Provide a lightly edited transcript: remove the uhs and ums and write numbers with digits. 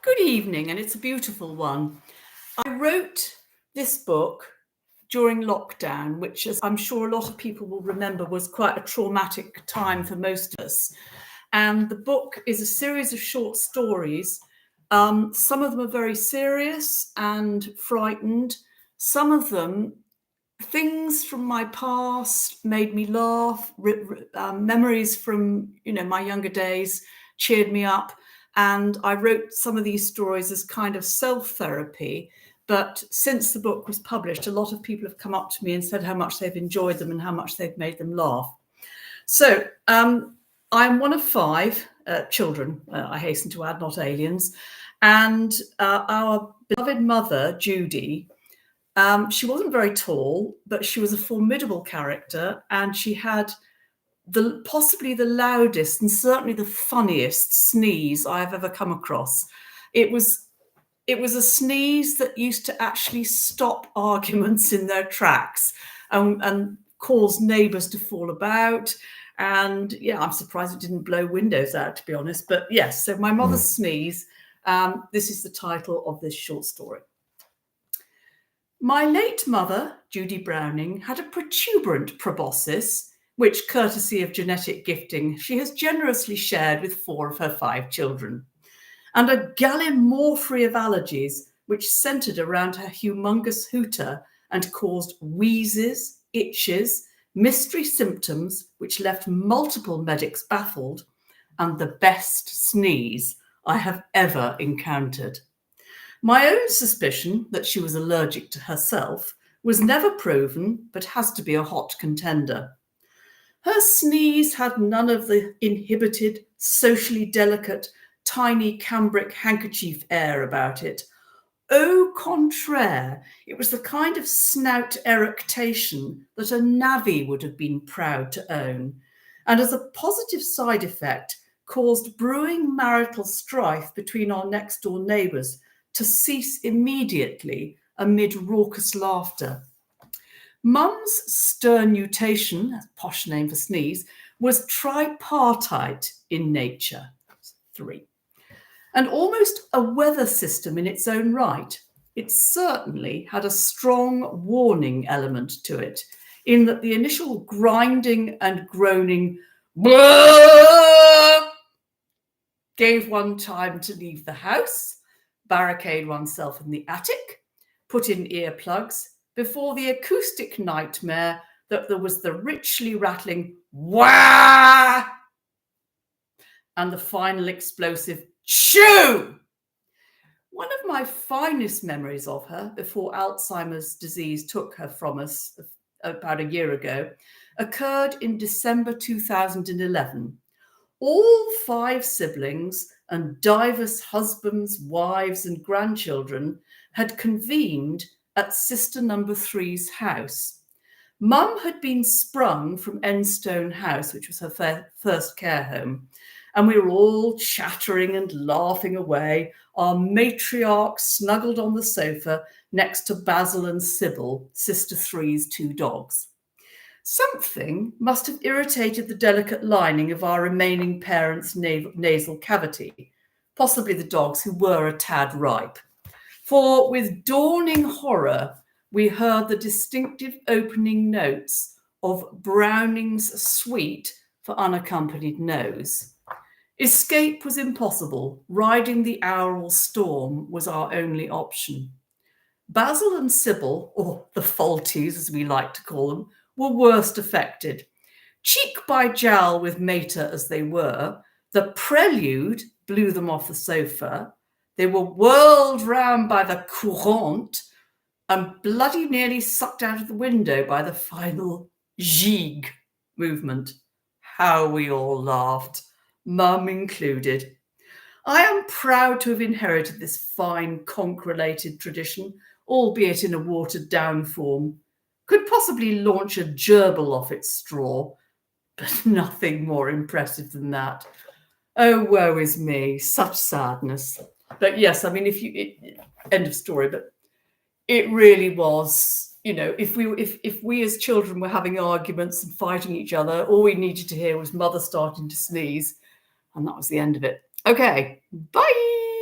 Good evening, and it's a beautiful one. I wrote this book during lockdown, which, as I'm sure a lot of people will remember, was quite a traumatic time for most of us. And the book is a series of short stories. Some of them are very serious and frightened. Some of them, things from my past made me laugh. Memories from my younger days cheered me up. And I wrote some of these stories as kind of self-therapy. But since the book was published, a lot of people have come up to me and said how much they've enjoyed them and how much they've made them laugh. So I'm one of five children, I hasten to add, not aliens. And our beloved mother, Judy, she wasn't very tall, but she was a formidable character, and she had possibly the loudest and certainly the funniest sneeze I have ever come across. It was a sneeze that used to actually stop arguments in their tracks and cause neighbours to fall about. And yeah, I'm surprised it didn't blow windows out, to be honest. But yes, so my mother's sneeze. This is the title of this short story. My late mother, Judy Browning, had a protuberant proboscis, which, courtesy of genetic gifting, she has generously shared with 4 of her 5 children, and a gallimaufry of allergies, which centred around her humongous hooter and caused wheezes, itches, mystery symptoms, which left multiple medics baffled, and the best sneeze I have ever encountered. My own suspicion that she was allergic to herself was never proven, but has to be a hot contender. Her sneeze had none of the inhibited, socially delicate, tiny cambric handkerchief air about it. Au contraire, it was the kind of snout eructation that a navvy would have been proud to own, and as a positive side effect, caused brewing marital strife between our next-door neighbours to cease immediately amid raucous laughter. Mum's sternutation, a posh name for sneeze, was tripartite in nature, 3, and almost a weather system in its own right. It certainly had a strong warning element to it, in that the initial grinding and groaning gave one time to leave the house, barricade oneself in the attic, put in earplugs, before the acoustic nightmare that there was the richly rattling wah and the final explosive shoo. One of my finest memories of her, before Alzheimer's disease took her from us about a year ago, occurred in December 2011. All 5 siblings and divers husbands, wives, and grandchildren had convened at sister number 3's house. Mum had been sprung from Enstone House, which was her first care home, and we were all chattering and laughing away, our matriarch snuggled on the sofa next to Basil and Sybil, sister 3's 2 dogs. Something must have irritated the delicate lining of our remaining parents' nasal cavity, possibly the dogs, who were a tad ripe. For with dawning horror, we heard the distinctive opening notes of Browning's suite for unaccompanied nose. Escape was impossible. Riding the aural storm was our only option. Basil and Sybil, or the faulties as we like to call them, were worst affected. Cheek by jowl with Mater as they were, the prelude blew them off the sofa. They were whirled round by the courante and bloody nearly sucked out of the window by the final gigue movement. How we all laughed, Mum included. I am proud to have inherited this fine conch-related tradition, albeit in a watered-down form. Could possibly launch a gerbil off its straw, but nothing more impressive than that. Oh, woe is me, such sadness. But yes, I mean, end of story, but it really was, if we as children were having arguments and fighting each other, all we needed to hear was mother starting to sneeze, and that was the end of it. Okay, bye.